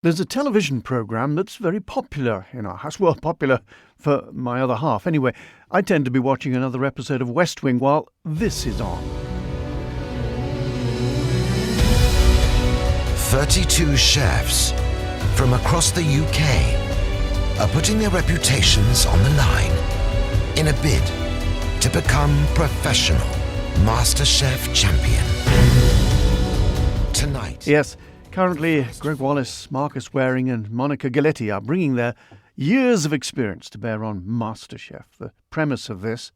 There's a television programme that's very popular in our house. Well, popular for my other half. Anyway, I tend to be watching another episode of West Wing while this is on. 32 chefs from across the UK are putting their reputations on the line in a bid to become professional MasterChef champion. Tonight. Yes, currently Greg Wallace, Marcus Waring and Monica Galetti are bringing their years of experience to bear on MasterChef. The premise of this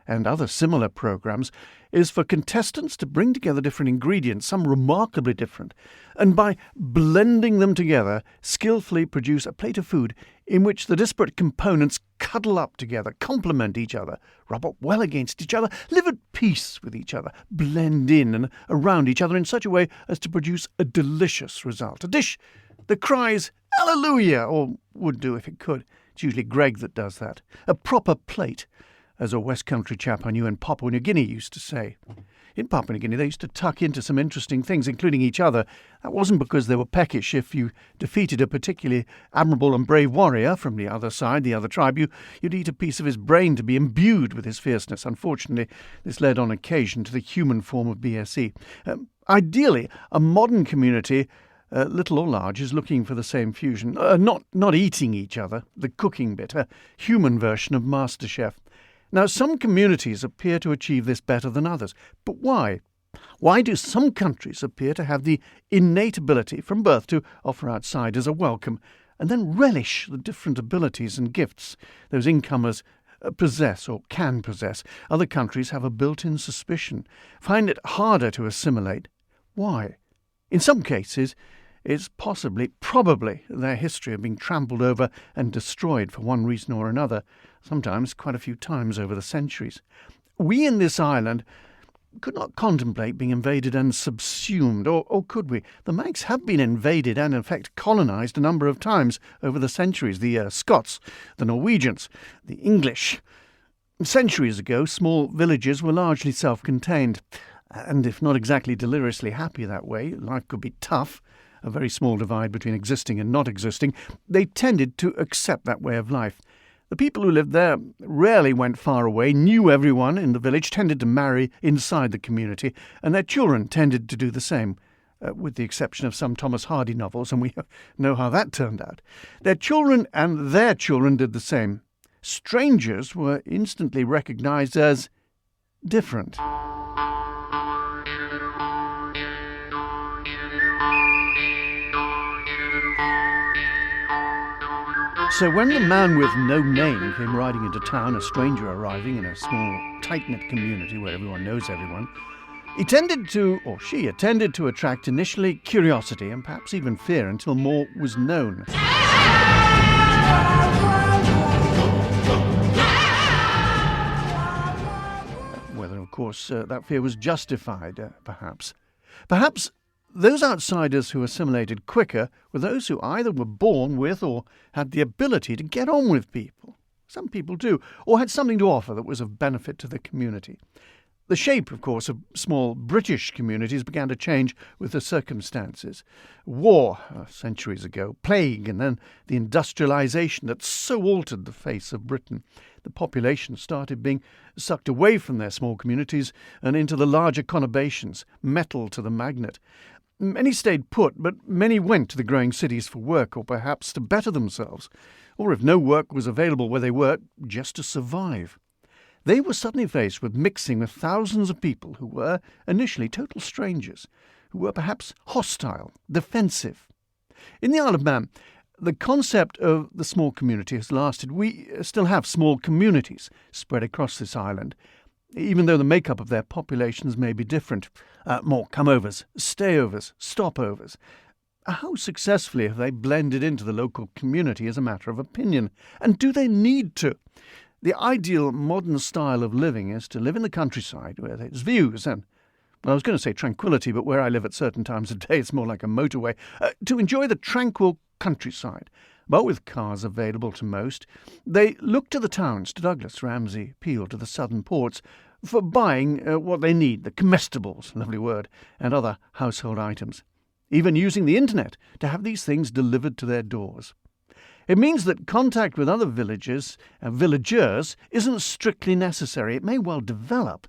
and other similar programmes is for contestants to bring together different ingredients, some remarkably different, and by blending them together, skillfully produce a plate of food in which the disparate components cuddle up together, complement each other, rub up well against each other, live at peace with each other, blend in and around each other in such a way as to produce a delicious result. A dish that cries, "Hallelujah!" or would do if it could. It's usually Greg that does that. A proper plate, as a West Country chap I knew in Papua New Guinea used to say. In Papua New Guinea, they used to tuck into some interesting things, including each other. That wasn't because they were peckish. If you defeated a particularly admirable and brave warrior from the other side, the other tribe, you'd eat a piece of his brain to be imbued with his fierceness. Unfortunately, this led on occasion to the human form of BSE. Ideally, a modern community, little or large, is looking for the same fusion. Not eating each other, the cooking bit, a human version of MasterChef. Now, some communities appear to achieve this better than others. But why? Why do some countries appear to have the innate ability from birth to offer outsiders a welcome and then relish the different abilities and gifts those incomers possess or can possess? Other countries have a built-in suspicion, find it harder to assimilate. Why? In some cases, it's probably their history of being trampled over and destroyed for one reason or another, sometimes quite a few times over the centuries. We in this island could not contemplate being invaded and subsumed, or could we? The Manx have been invaded and, in fact, colonised a number of times over the centuries. The Scots, the Norwegians, the English. Centuries ago, small villages were largely self-contained, and if not exactly deliriously happy that way, life could be tough, a very small divide between existing and not existing, they tended to accept that way of life. The people who lived there rarely went far away, knew everyone in the village, tended to marry inside the community, and their children tended to do the same, with the exception of some Thomas Hardy novels, and we know how that turned out. Their children and their children did the same. Strangers were instantly recognised as different. So when the man with no name came riding into town, a stranger arriving in a small, tight-knit community where everyone knows everyone, he tended to, or she tended to attract initially curiosity and perhaps even fear until more was known. Whether, of course, that fear was justified, perhaps. Perhaps those outsiders who assimilated quicker were those who either were born with or had the ability to get on with people. Some people do, or had something to offer that was of benefit to the community. The shape, of course, of small British communities began to change with the circumstances. War, centuries ago, plague, and then the industrialisation that so altered the face of Britain. The population started being sucked away from their small communities and into the larger conurbations, metal to the magnet. Many stayed put, but many went to the growing cities for work or perhaps to better themselves, or if no work was available where they were, just to survive. They were suddenly faced with mixing with thousands of people who were initially total strangers, who were perhaps hostile, defensive. In the Isle of Man, the concept of the small community has lasted. We still have small communities spread across this island, even though the makeup of their populations may be different. More come-overs, stay-overs, stop-overs. How successfully have they blended into the local community is a matter of opinion. And do they need to? The ideal modern style of living is to live in the countryside where there's views and, well, I was going to say tranquility, but where I live at certain times of day it's more like a motorway. To enjoy the tranquil countryside, but with cars available to most. They look to the towns, to Douglas, Ramsey, Peel, to the southern ports, for buying what they need, the comestibles, lovely word, and other household items. even using the internet to have these things delivered to their doors. It means that contact with other villages and villagers isn't strictly necessary. It may well develop.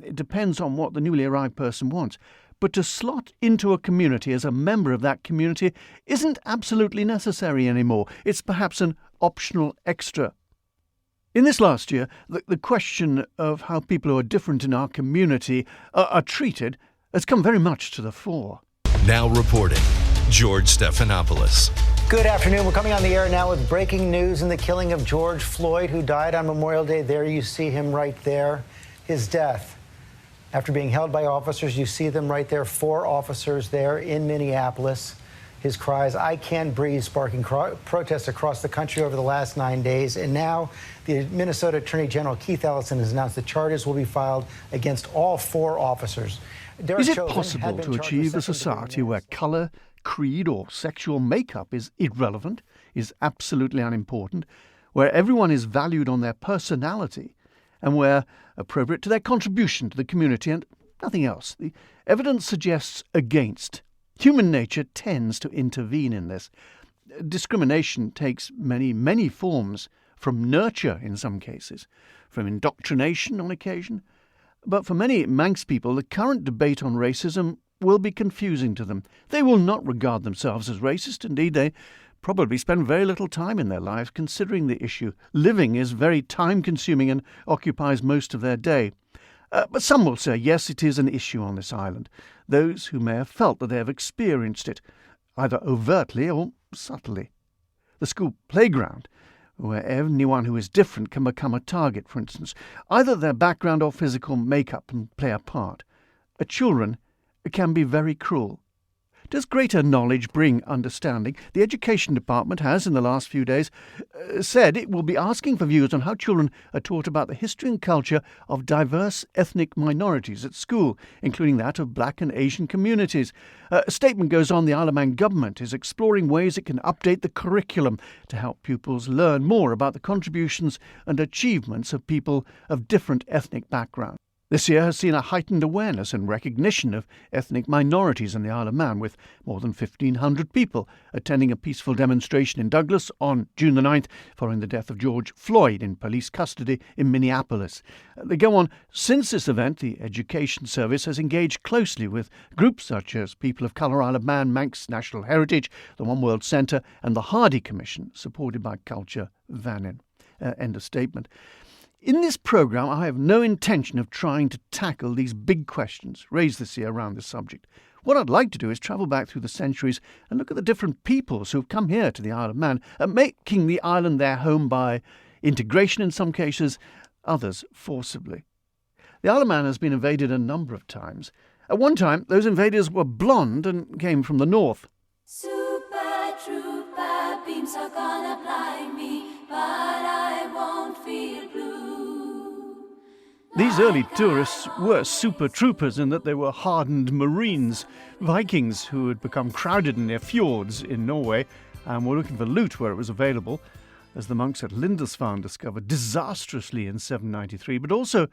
It depends on what the newly arrived person wants. But to slot into a community as a member of that community isn't absolutely necessary anymore. It's perhaps an optional extra. In this last year, the question of how people who are different in our community are treated has come very much to the fore. Now reporting, George Stephanopoulos. Good afternoon. We're coming on the air now with breaking news in the killing of George Floyd, who died on Memorial Day. There you see him right there. His death. After being held by officers, you see them right there, 4 officers there in Minneapolis. His cries, "I can't breathe," sparking protests across the country over the last 9 days. And now the Minnesota Attorney General Keith Ellison has announced the charges will be filed against all 4 officers. Is it possible to achieve a society where colour, creed or sexual makeup is irrelevant, is absolutely unimportant, where everyone is valued on their personality and where appropriate to their contribution to the community and nothing else? The evidence suggests against. Human nature tends to intervene in this. Discrimination takes many forms, from nurture in some cases, from indoctrination on occasion. But for many Manx people, the current debate on racism will be confusing to them. They will not regard themselves as racist. Indeed, they probably spend very little time in their lives considering the issue. Living is very time-consuming and occupies most of their day. But some will say, yes, it is an issue on this island. Those who may have felt that they have experienced it, either overtly or subtly. The school playground, where anyone who is different can become a target, for instance. Either their background or physical makeup can play a part. Children can be very cruel. Does greater knowledge bring understanding? The Education Department has, in the last few days, said it will be asking for views on how children are taught about the history and culture of diverse ethnic minorities at school, including that of Black and Asian communities. A statement goes on, the Isle of Man government is exploring ways it can update the curriculum to help pupils learn more about the contributions and achievements of people of different ethnic backgrounds. This year has seen a heightened awareness and recognition of ethnic minorities in the Isle of Man, with more than 1,500 people attending a peaceful demonstration in Douglas on June the 9th following the death of George Floyd in police custody in Minneapolis. They go on, since this event, the Education Service has engaged closely with groups such as People of Colour Isle of Man, Manx National Heritage, the One World Centre and the Hardy Commission, supported by Culture Vannin. End of statement. In this programme, I have no intention of trying to tackle these big questions raised this year around this subject. What I'd like to do is travel back through the centuries and look at the different peoples who have come here to the Isle of Man, making the island their home by integration in some cases, others forcibly. The Isle of Man has been invaded a number of times. At one time, those invaders were blonde and came from the north. Super trooper beams are gonna blind me, but I won't feel blue. These early tourists were super troopers in that they were hardened Marines, Vikings who had become crowded in their fjords in Norway and were looking for loot where it was available, as the monks at Lindisfarne discovered disastrously in 793, but also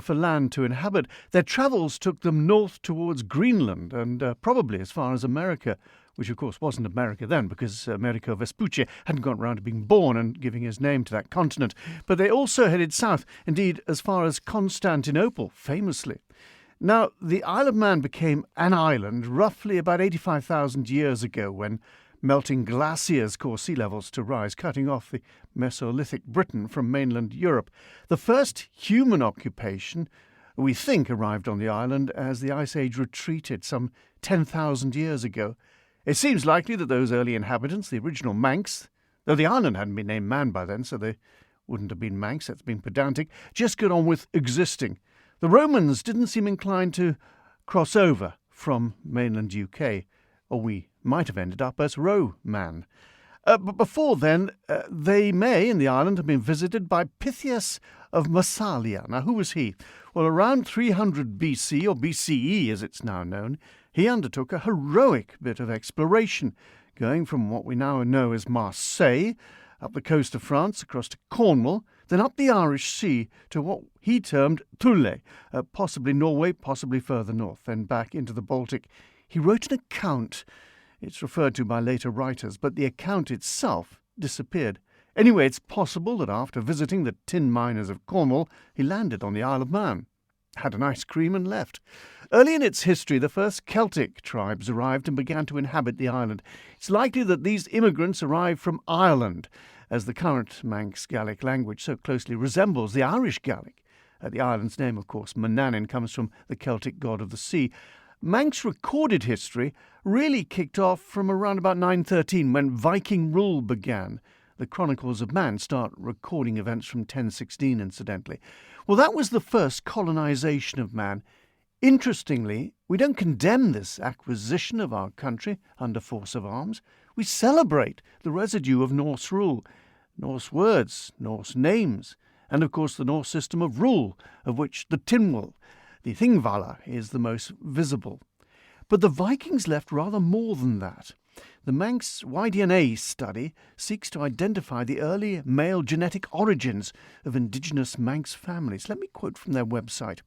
for land to inhabit. Their travels took them north towards Greenland and probably as far as America, which of course wasn't America then because Americo Vespucci hadn't got round to being born and giving his name to that continent. But they also headed south, indeed as far as Constantinople, famously. Now, the Isle of Man became an island roughly about 85,000 years ago when melting glaciers caused sea levels to rise, cutting off the Mesolithic Britain from mainland Europe. The first human occupation, we think, arrived on the island as the Ice Age retreated some 10,000 years ago. It seems likely that those early inhabitants, the original Manx, though the island hadn't been named Man by then, so they wouldn't have been Manx, that's been pedantic, just got on with existing. The Romans didn't seem inclined to cross over from mainland UK, or we might have ended up as Ro-Man. But before then, they may, in the island, have been visited by Pythias of Massalia. Now, who was he? Well, around 300 BC, or BCE as it's now known, he undertook a heroic bit of exploration, going from what we now know as Marseille, up the coast of France, across to Cornwall, then up the Irish Sea to what he termed Thule, possibly Norway, possibly further north, then back into the Baltic. He wrote an account. It's referred to by later writers, but the account itself disappeared. Anyway, it's possible that after visiting the tin miners of Cornwall, he landed on the Isle of Man, had an ice cream and left. Early in its history, the first Celtic tribes arrived and began to inhabit the island. It's likely that these immigrants arrived from Ireland, as the current Manx Gaelic language so closely resembles the Irish Gaelic. The island's name, of course, Mann, comes from the Celtic god of the sea. Manx recorded history really kicked off from around about 913 when Viking rule began. The Chronicles of Man start recording events from 1016, incidentally. Well, that was the first colonisation of man. Interestingly, we don't condemn this acquisition of our country under force of arms. We celebrate the residue of Norse rule, Norse words, Norse names, and of course the Norse system of rule, of which the Tynwald, the Thingvalla, is the most visible. But the Vikings left rather more than that. The Manx Y-DNA study seeks to identify the early male genetic origins of indigenous Manx families. Let me quote from their website.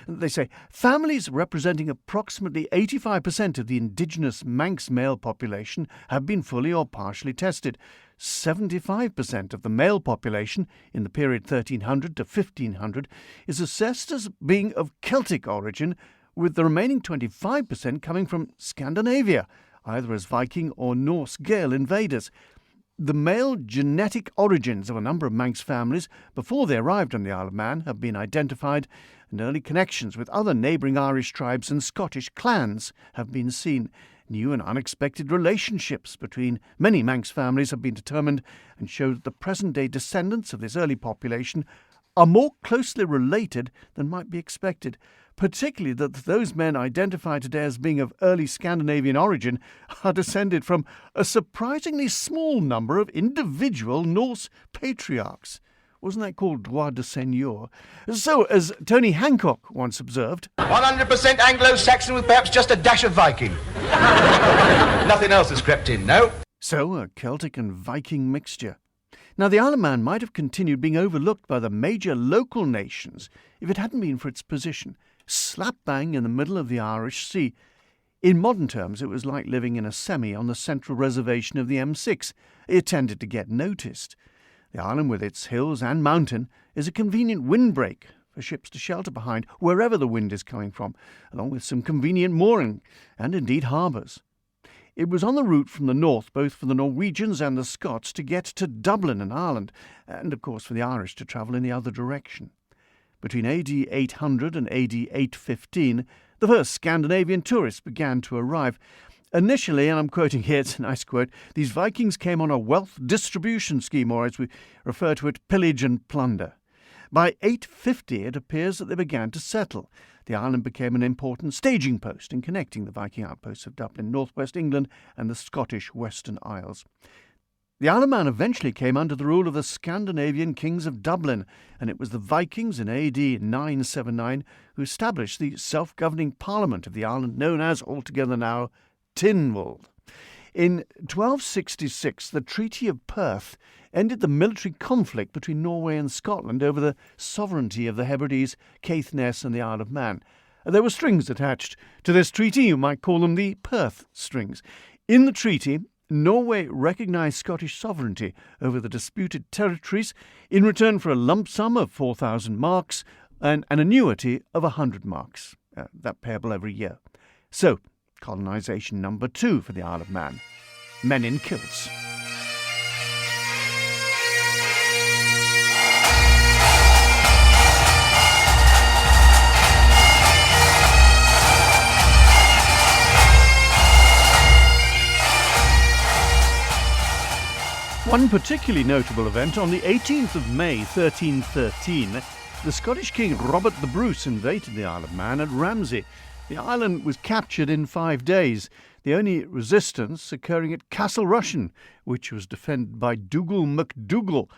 They say, families representing approximately 85% of the indigenous Manx male population have been fully or partially tested. 75% of the male population in the period 1300 to 1500 is assessed as being of Celtic origin, with the remaining 25% coming from Scandinavia, either as Viking or Norse Gael invaders. The male genetic origins of a number of Manx families before they arrived on the Isle of Man have been identified, and early connections with other neighbouring Irish tribes and Scottish clans have been seen. New and unexpected relationships between many Manx families have been determined and show that the present-day descendants of this early population are more closely related than might be expected, particularly that those men identified today as being of early Scandinavian origin are descended from a surprisingly small number of individual Norse patriarchs. Wasn't that called droit de seigneur? So, as Tony Hancock once observed, 100% Anglo-Saxon with perhaps just a dash of Viking. Nothing else has crept in, no? So, a Celtic and Viking mixture. Now, the Isle of Man might have continued being overlooked by the major local nations if it hadn't been for its position, slap bang in the middle of the Irish Sea. In modern terms, it was like living in a semi on the central reservation of the M6. It tended to get noticed. The island, with its hills and mountain, is a convenient windbreak for ships to shelter behind wherever the wind is coming from, along with some convenient mooring and indeed harbours. It was on the route from the north, both for the Norwegians and the Scots, to get to Dublin and Ireland, and of course for the Irish to travel in the other direction. Between AD 800 and AD 815, the first Scandinavian tourists began to arrive. Initially, and I'm quoting here, it's a nice quote, these Vikings came on a wealth distribution scheme, or as we refer to it, pillage and plunder. By 850, it appears that they began to settle. The island became an important staging post in connecting the Viking outposts of Dublin, northwest England, and the Scottish Western Isles. The Isle of Man eventually came under the rule of the Scandinavian kings of Dublin, and it was the Vikings in AD 979 who established the self-governing parliament of the island, known as, altogether now, Tynwald. In 1266, the Treaty of Perth ended the military conflict between Norway and Scotland over the sovereignty of the Hebrides, Caithness and the Isle of Man. There were strings attached to this treaty. You might call them the Perth strings. In the treaty, Norway recognised Scottish sovereignty over the disputed territories in return for a lump sum of 4,000 marks and an annuity of 100 marks, that payable every year. So, colonisation number 2 for the Isle of Man. Men in kilts. One particularly notable event, on the 18th of May 1313, the Scottish king Robert the Bruce invaded the Isle of Man at Ramsey. The island was captured in 5 days, the only resistance occurring at Castle Rushen, which was defended by Dougal MacDougall.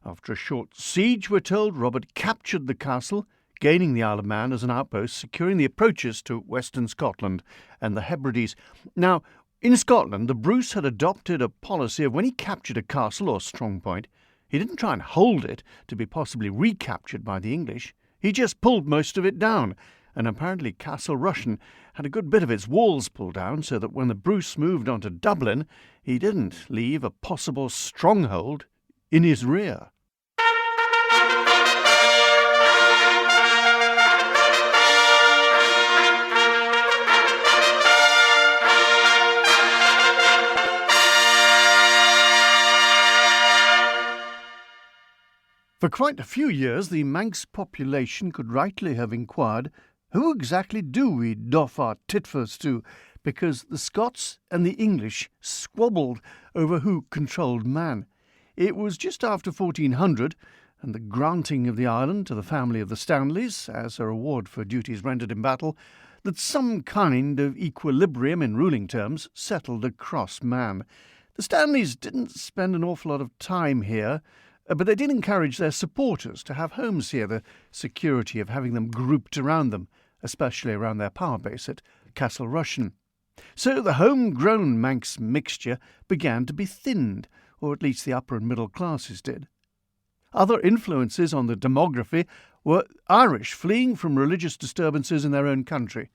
After a short siege, we're told, Robert captured the castle, gaining the Isle of Man as an outpost, securing the approaches to western Scotland and the Hebrides. Now, in Scotland, the Bruce had adopted a policy of when he captured a castle or strong point, he didn't try and hold it to be possibly recaptured by the English. He just pulled most of it down, and apparently Castle Rushen had a good bit of its walls pulled down so that when the Bruce moved on to Dublin, he didn't leave a possible stronghold in his rear. For quite a few years, the Manx population could rightly have inquired, who exactly do we doff our titfers to, because the Scots and the English squabbled over who controlled Mann. It was just after 1400, and the granting of the island to the family of the Stanleys, as a reward for duties rendered in battle, that some kind of equilibrium in ruling terms settled across Mann. The Stanleys didn't spend an awful lot of time here, but they did encourage their supporters to have homes here, the security of having them grouped around them, especially around their power base at Castle Rushen. So the homegrown Manx mixture began to be thinned, or at least the upper and middle classes did. Other influences on the demography were Irish fleeing from religious disturbances in their own country,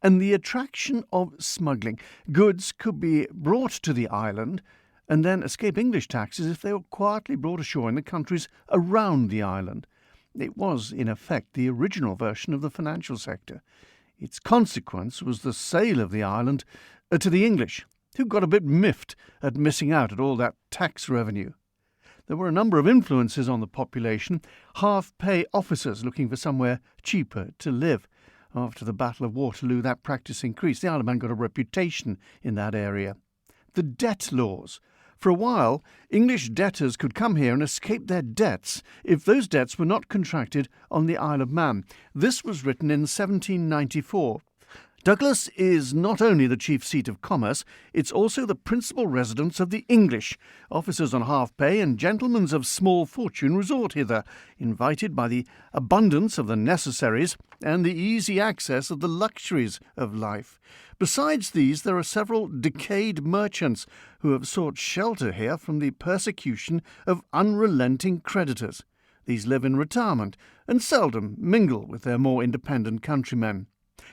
and the attraction of smuggling. Goods could be brought to the island and then escape English taxes if they were quietly brought ashore in the countries around the island. It was, in effect, the original version of the financial sector. Its consequence was the sale of the island to the English, who got a bit miffed at missing out at all that tax revenue. There were a number of influences on the population, half-pay officers looking for somewhere cheaper to live. After the Battle of Waterloo, that practice increased. The Isle of Man got a reputation in that area. The debt laws. For a while, English debtors could come here and escape their debts if those debts were not contracted on the Isle of Man. This was written in 1794. Douglas is not only the chief seat of commerce, it's also the principal residence of the English. Officers on half-pay and gentlemen of small fortune resort hither, invited by the abundance of the necessaries and the easy access of the luxuries of life. Besides these, there are several decayed merchants who have sought shelter here from the persecution of unrelenting creditors. These live in retirement and seldom mingle with their more independent countrymen.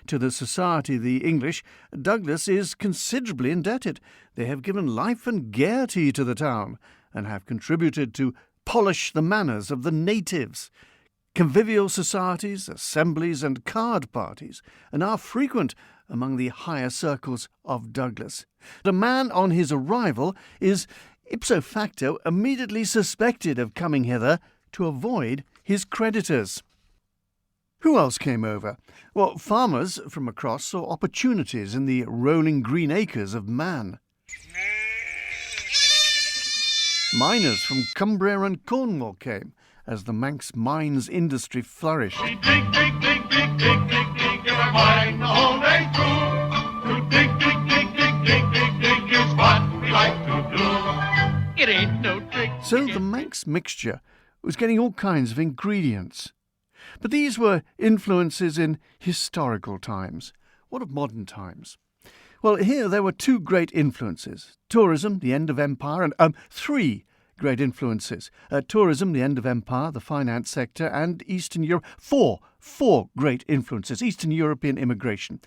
To the society of the English, Douglas is considerably indebted. They have given life and gaiety to the town, and have contributed to polish the manners of the natives. Convivial societies, assemblies, and card parties are now frequent among the higher circles of Douglas. The man on his arrival is, ipso facto, immediately suspected of coming hither to avoid his creditors. Who else came over? Well, farmers from across saw opportunities in the rolling green acres of Mann. Miners from Cumbria and Cornwall came as the Manx mines industry flourished. We dig, dig, dig, dig, dig, dig, dig, in a mine the whole day through. To dig, dig, dig, dig, dig, dig, dig is what we like to do. It ain't no trick. So the Manx mixture was getting all kinds of ingredients. But these were influences in historical times. What of modern times? Well, here there were two great influences. Tourism, the end of empire, and three great influences. Tourism, the end of empire, the finance sector, and Eastern Europe. Four great influences. Eastern European immigration.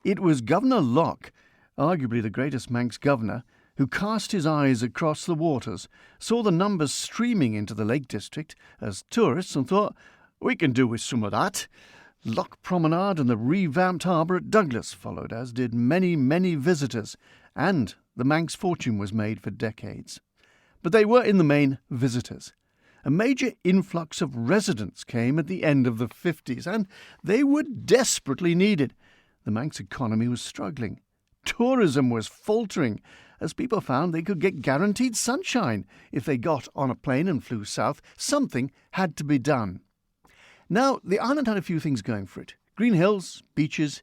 It was Governor Locke, arguably the greatest Manx governor, who cast his eyes across the waters, saw the numbers streaming into the Lake District as tourists, and thought, we can do with some of that. Loch Promenade and the revamped harbour at Douglas followed, as did many, many visitors, and the Manx fortune was made for decades. But they were in the main visitors. A major influx of residents came at the end of the 50s, and they were desperately needed. The Manx economy was struggling. Tourism was faltering, as people found they could get guaranteed sunshine if they got on a plane and flew south. Something had to be done. Now, the island had a few things going for it. Green hills, beaches,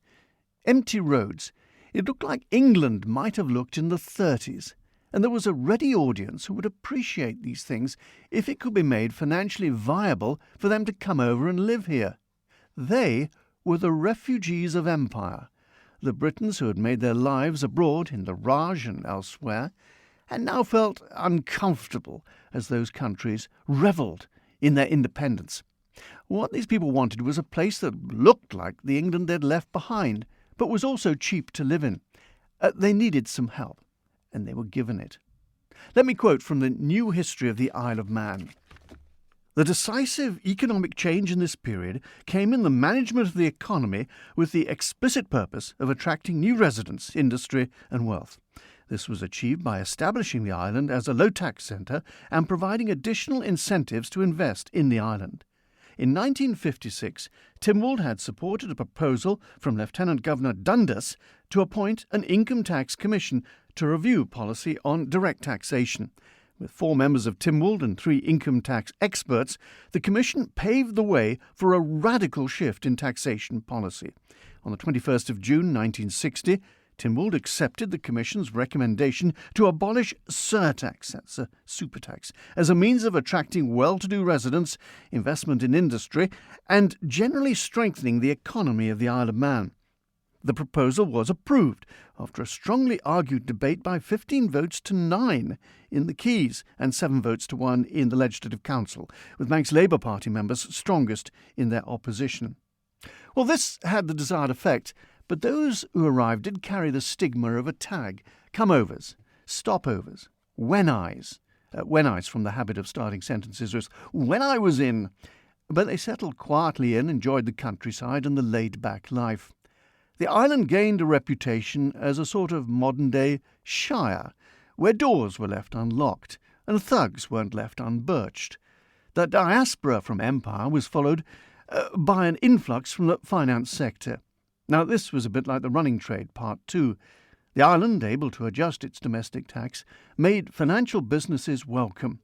empty roads. It looked like England might have looked in the 30s, and there was a ready audience who would appreciate these things if it could be made financially viable for them to come over and live here. They were the refugees of empire, the Britons who had made their lives abroad in the Raj and elsewhere, and now felt uncomfortable as those countries revelled in their independence. What these people wanted was a place that looked like the England they'd left behind, but was also cheap to live in. They needed some help, and they were given it. Let me quote from the New History of the Isle of Man. The decisive economic change in this period came in the management of the economy with the explicit purpose of attracting new residents, industry and wealth. This was achieved by establishing the island as a low-tax centre and providing additional incentives to invest in the island. In 1956, Tynwald had supported a proposal from Lieutenant Governor Dundas to appoint an income tax commission to review policy on direct taxation. With 4 members of Tynwald and 3 income tax experts, the commission paved the way for a radical shift in taxation policy. On the 21st of June 1960, Tynwald accepted the commission's recommendation to abolish surtax, that's a super tax, as a means of attracting well-to-do residents, investment in industry, and generally strengthening the economy of the Isle of Man. The proposal was approved after a strongly argued debate by 15 votes to 9 in the Keys and 7 votes to 1 in the Legislative Council, with Manx Labour Party members strongest in their opposition. Well, this had the desired effect, but those who arrived did carry the stigma of a tag: come-overs, stopovers, when-I's. When-I's from the habit of starting sentences was, when I was in. But they settled quietly in, enjoyed the countryside and the laid-back life. The island gained a reputation as a sort of modern-day shire, where doors were left unlocked and thugs weren't left unbirched. The diaspora from empire was followed by an influx from the finance sector. Now, this was a bit like the running trade part 2. The island, able to adjust its domestic tax, made financial businesses welcome.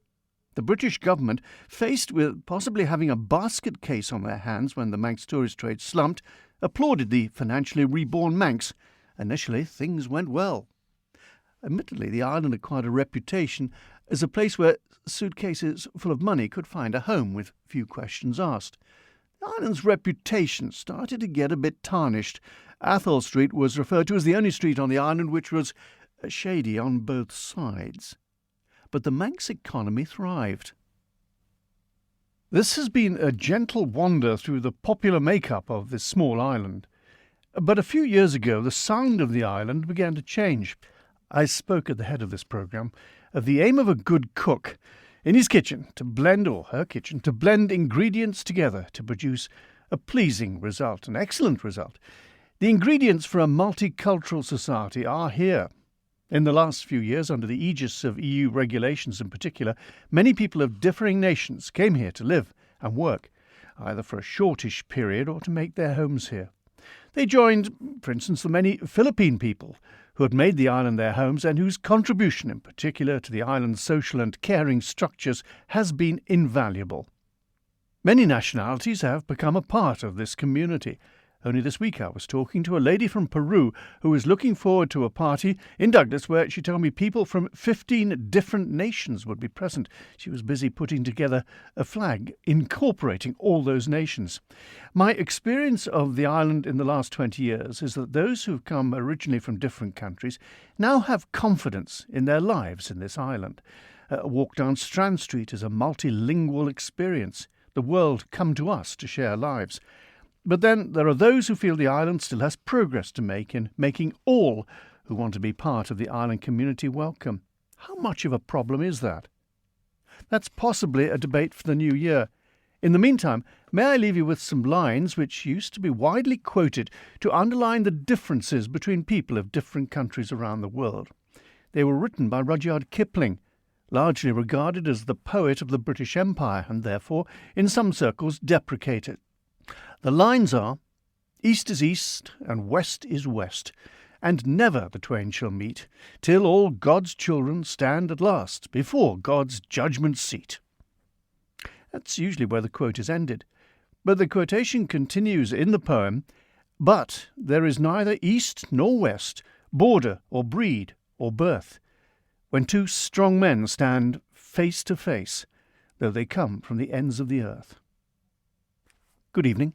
The British government, faced with possibly having a basket case on their hands when the Manx tourist trade slumped, applauded the financially reborn Manx. Initially, things went well. Admittedly, the island acquired a reputation as a place where suitcases full of money could find a home with few questions asked. The island's reputation started to get a bit tarnished. Athol Street was referred to as the only street on the island which was shady on both sides. But the Manx economy thrived. This has been a gentle wander through the popular makeup of this small island. But a few years ago, the sound of the island began to change. I spoke at the head of this programme of the aim of a good cook in his kitchen to blend, or her kitchen, to blend ingredients together to produce a pleasing result, an excellent result. The ingredients for a multicultural society are here. In the last few years, under the aegis of EU regulations in particular, many people of differing nations came here to live and work, either for a shortish period or to make their homes here. They joined, for instance, the many Philippine people who had made the island their homes and whose contribution in particular to the island's social and caring structures has been invaluable. Many nationalities have become a part of this community. Only this week I was talking to a lady from Peru who was looking forward to a party in Douglas where she told me people from 15 different nations would be present. She was busy putting together a flag incorporating all those nations. My experience of the island in the last 20 years is that those who've come originally from different countries now have confidence in their lives in this island. A walk down Strand Street is a multilingual experience. The world come to us to share lives. But then there are those who feel the island still has progress to make in making all who want to be part of the island community welcome. How much of a problem is that? That's possibly a debate for the new year. In the meantime, may I leave you with some lines which used to be widely quoted to underline the differences between people of different countries around the world. They were written by Rudyard Kipling, largely regarded as the poet of the British Empire and therefore, in some circles, deprecated. The lines are, "East is east and west is west, and never the twain shall meet, till all God's children stand at last before God's judgment seat." That's usually where the quote is ended. But the quotation continues in the poem, "But there is neither east nor west, border or breed or birth, when two strong men stand face to face, though they come from the ends of the earth." Good evening.